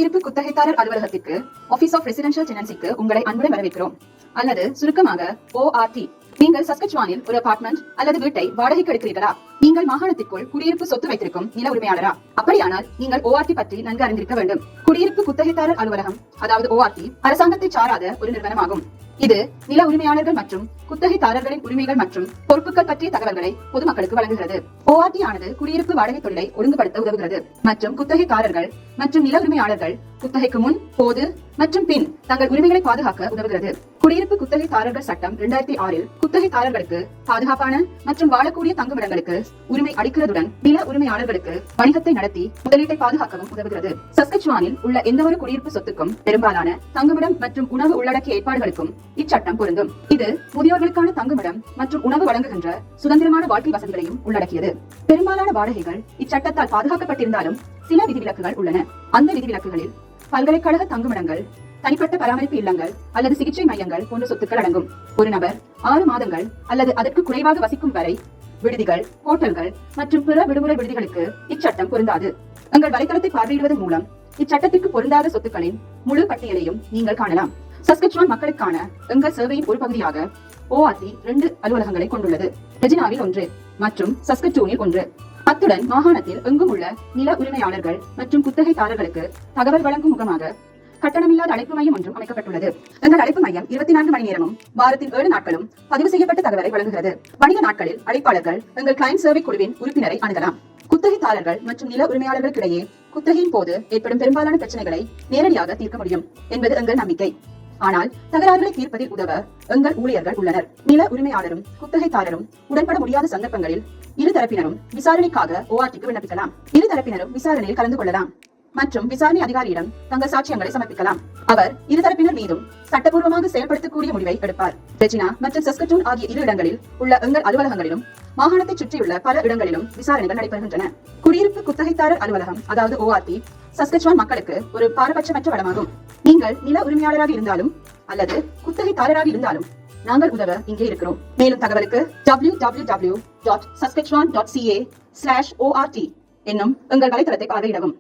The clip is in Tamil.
குடியிருப்பு குத்தகைதாரர் அலுவலகத்திற்கு ஆபீஸ் ஆஃப் ரெசிடென்ஷியல் டெனன்சிக்கு உங்களை அன்புடன் வரவேற்கிறோம். அல்லது சுருக்கமாக ORT. நீங்கள் சஸ்கச்சுவானில் ஒரு அபார்ட்மெண்ட் அல்லது வீட்டை வாடகைக்கு எடுக்கிறீர்களா? நீங்கள் மாகாணத்திற்குள் குடியிருப்பு சொத்து வைத்திருக்கும் நில உரிமையாளரா? அப்படியானால் நீங்கள் ORT பற்றி நன்கு அறிந்திருக்க வேண்டும். குடியிருப்பு குத்தகைதாரர் அலுவலகம் அதாவது ORT அரசாங்கத்தை சாராத ஒரு நிறுவனமாகும். இது நில உரிமையாளர்கள் மற்றும் குத்தகைதாரர்களின் உரிமைகள் மற்றும் பொறுப்புகள் பற்றிய தகவல்களை பொதுமக்களுக்கு வழங்குகிறது. ORT ஆனது குடியிருப்பு வாடகை தொழிலை ஒழுங்குபடுத்த உதவுகிறது மற்றும் குத்தகைதாரர்கள் மற்றும் நில உரிமையாளர்கள் குத்தகைக்கு முன், போது மற்றும் பின் தங்கள் உரிமைகளை பாதுகாக்க உதவுகிறது. குடியிருப்பு குத்தகைதாரர்கள் சட்டம் 2006 குத்தகைதாரர்களுக்கு பாதுகாப்பான மற்றும் வாழக்கூடிய தங்குமிடங்களுக்கு உரிமை அளிக்கிறதுடன் நில உரிமையாளர்களுக்கு வணிகத்தை நடத்தி முதலீட்டை பாதுகாக்கவும் உதவுகிறது. சஸ்கச்சுவானில் உள்ள எந்தவொரு குடியிருப்பு சொத்துக்கும் பெரும்பாலான தங்குமிடம் மற்றும் உணவு உள்ளடக்கிய ஏற்பாடுகளுக்கும் இச்சட்டம் பொருந்தும். இது முதியோர்களுக்கான தங்குமிடம் மற்றும் உணவு வழங்குகின்ற சுதந்திரமான வாழ்க்கை வசதிகளையும் உள்ளடக்கியது. பெரும்பாலான வாடகைகள் இச்சட்டத்தால் பாதுகாக்கப்பட்டிருந்தாலும் சில விதிவிலக்குகள் உள்ளன. அந்த விதிவிலக்குகளில் பல்கலைக்கழக தங்குமிடங்கள், தனிப்பட்ட பராமரிப்பு இல்லங்கள் அல்லது சிகிச்சை மையங்கள் போன்ற சொத்துக்கள் அடங்கும். ஒரு நபர் 6 மாதங்கள் அல்லது அதற்கு குறைவாக வசிக்கும் வரை விடுதிகள், ஹோட்டல்கள் மற்றும் பிற விடுமுறை விடுதிகளுக்கு இச்சட்டம் பொருந்தாது. எங்கள் வலைத்தளத்தை பார்வையிடுவதன் மூலம் இச்சட்டத்திற்கு பொருந்தாத சொத்துக்களின் முழு பட்டியலையும் நீங்கள் காணலாம். சஸ்கச்சுவான் மக்களுக்கான எங்கள் சேவையின் ஒரு பகுதியாக ORT 2 அலுவலகங்களை கொண்டுள்ளது. ரெஜினாவில் 1 மற்றும் சஸ்கச்சூனில் 1. அத்துடன் மாகாணத்தில் எங்கும் உள்ள நில உரிமையாளர்கள் மற்றும் குத்தகைதாரர்களுக்கு தகவல் வழங்கும் முகமாக கட்டணமில்லாத அழைப்பு மையம் ஒன்றும் அமைக்கப்பட்டுள்ளது. எங்கள் அழைப்பு மையம் 24 மணி நேரமும் வாரத்தில் 7 நாட்களும் பதிவு செய்யப்பட்ட தகவலை வழங்குகிறது. வணிக நாட்களில் அழைப்பாளர்கள் எங்கள் கிளையன்ட் சர்வே குழுவின் உறுப்பினரை அணுகலாம். குத்தகைதாரர்கள் மற்றும் நில உரிமையாளர்களுக்கிடையே குத்தகையின் போது ஏற்படும் பெரும்பாலான பிரச்சனைகளை நேரடியாக தீர்க்க முடியும் என்பது எங்கள் நம்பிக்கை. ஆனால் தகராறுகளை தீர்ப்பதில் உதவ எங்கள் ஊழியர்கள் உள்ளனர். நில உரிமையாளரும் குத்தகைதாரரும் உடன்பட முடியாத சந்தர்ப்பங்களில் இரு தரப்பினரும் விசாரணைக்காக ORTக்கு விண்ணப்பிக்கலாம். இரு தரப்பினரும் விசாரணையில் கலந்து கொள்ளலாம் மற்றும் விசாரணை அதிகாரியிடம் தங்கள் சாட்சியங்களை சமர்ப்பிக்கலாம். அவர் இருதரப்பினர் மீதும் சட்டப்பூர்வமாக செயல்படுத்தக்கூடிய முடிவை எடுப்பார். ரெஜினா மற்றும் சஸ்கச்சூன் ஆகிய 2 இடங்களில் உள்ள எங்கள் அலுவலகங்களிலும் மாகாணத்தை சுற்றியுள்ள பல இடங்களிலும் விசாரணைகள் நடைபெறுகின்றன. குடியிருப்பு குத்தகைதாரர் அலுவலகம் அதாவது ORT சஸ்கச்சுவான் மக்களுக்கு ஒரு பாரபட்சமற்ற வளமாகும். நீங்கள் நில உரிமையாளராக இருந்தாலும் அல்லது குத்தகைதாரராக இருந்தாலும் நாங்கள் உதவ இங்கே இருக்கிறோம். மேலும் தகவலுக்கு www.saskatchewan.ca/ORT என்னும் எங்கள் வலைத்தளத்தை பார்வையிடவும்.